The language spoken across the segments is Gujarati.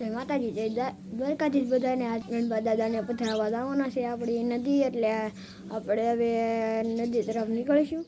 જય માતાજી જય દ્વારકાધીશ બધાને. આજ ગણપત દાદાને પધરાવવા જવાના છે આપણી નદી, એટલે આપણે હવે નદી તરફ નીકળીશું.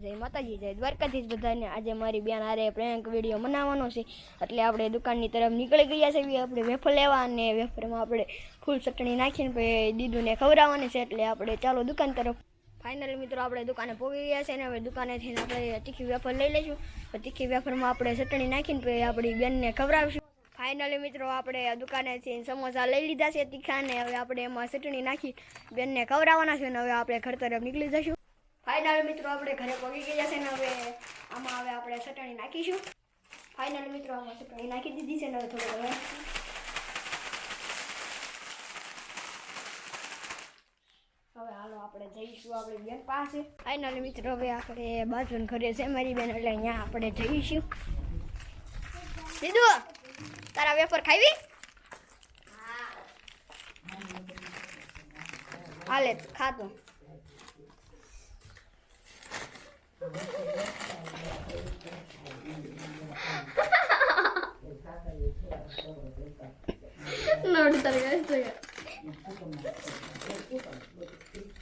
જય માતાજી જય દ્વારકાધીશ બધાને. આજે મારી બેન હારે પ્રેન્ક વિડીયો બનાવવાનો છે, એટલે આપણે દુકાનની તરફ નીકળી ગયા છે. આપણે વેફર લેવા, અને વેફરમાં આપણે ફૂલ ચટણી નાખીને પછી દીદુને ખવડાવવાની છે, એટલે આપણે ચાલો દુકાન તરફ. ફાઇનલી મિત્રો આપણે દુકાને પહોંચી ગયા છે, ને હવે દુકાનેથી આપણે તીખી વેફર લઈ લઈશું. તીખી વેફરમાં આપણે ચટણી નાખીને પછી આપણી બેનને ખવડાવીશું. ફાઇનલી મિત્રો આપણે દુકાનેથી સમોસા લઈ લીધા છે તીખા, ને હવે આપણે એમાં ચટણી નાખી બેનને ખવડાવવાના છે, ને હવે આપણે ઘર તરફ નીકળી જઈશું. ફાઇનલ મિત્રો આપણે ઘરે પહોંચી ગયા છે, ને હવે આમાં હવે આપણે ચટણી નાખીશું. ફાઇનલ મિત્રો આમાં ચટણી નાખી દીધી છે, ને હવે થોડું હવે હાલો આપણે જઈશું આપણી બેન પાસે. ફાઇનલ મિત્રો હવે આપણે બાજુન ઘરે છે મારી બેન, એટલે અહીંયા આપણે જઈશું. દીદુ તારા વેફર ખાવી? હાલે ખાતો.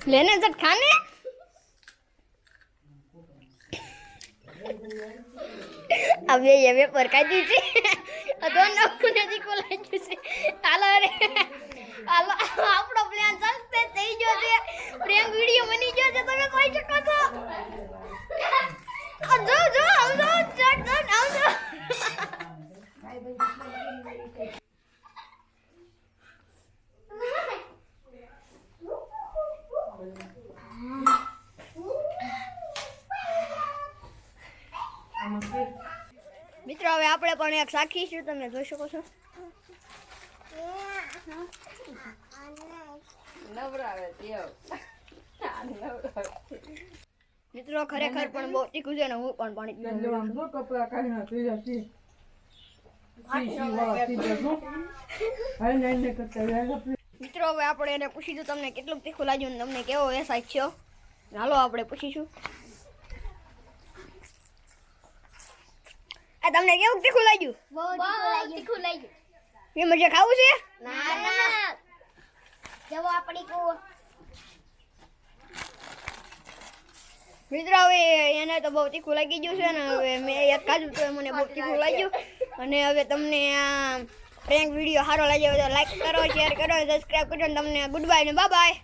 लेने जब खाने अब ये वेपर का दीजिए दोनों ने जी को लाइन से आला रे आला આપણો પ્લાન સક્સેસ થઈ ગયો છે. પ્રેન્ક વિડિયો બની ગયો છે, તમે જોઈ શકો છો. જો જો આવજો ચટ આવજો. મિત્રો હવે આપણે પણ એક સાખીશું, તમે જોઈ શકો છો. મિત્રો ખરેખર પણ બહુ તીખું છે, ને હું પણ પાણી મિત્રો હવે આપણે એને પૂછીશું તમને કેટલું તીખું લાગ્યું, ને તમને કેવો અહેસાસ થયો. હાલો આપણે પૂછીશું. આ તમને કેવું તીખું લાગ્યું? બહુ તીખું લાગ્યું. એ મજા ખાવું છે? ના ના જવો આપણી કો. મિત્રો હવે એને તો બહુ તીખું લાગી ગયું છે, ને હવે મેં એક ખાધું તો મને બહુ તીખું લાગ્યું. અને હવે તમને આ પ્રેન્ક વિડીયો સારો લાગ્યો તો લાઈક કરો, શેર કરો, સબસ્ક્રાઈબ કરો. તમને ગુડ બાય ને બાય બાય.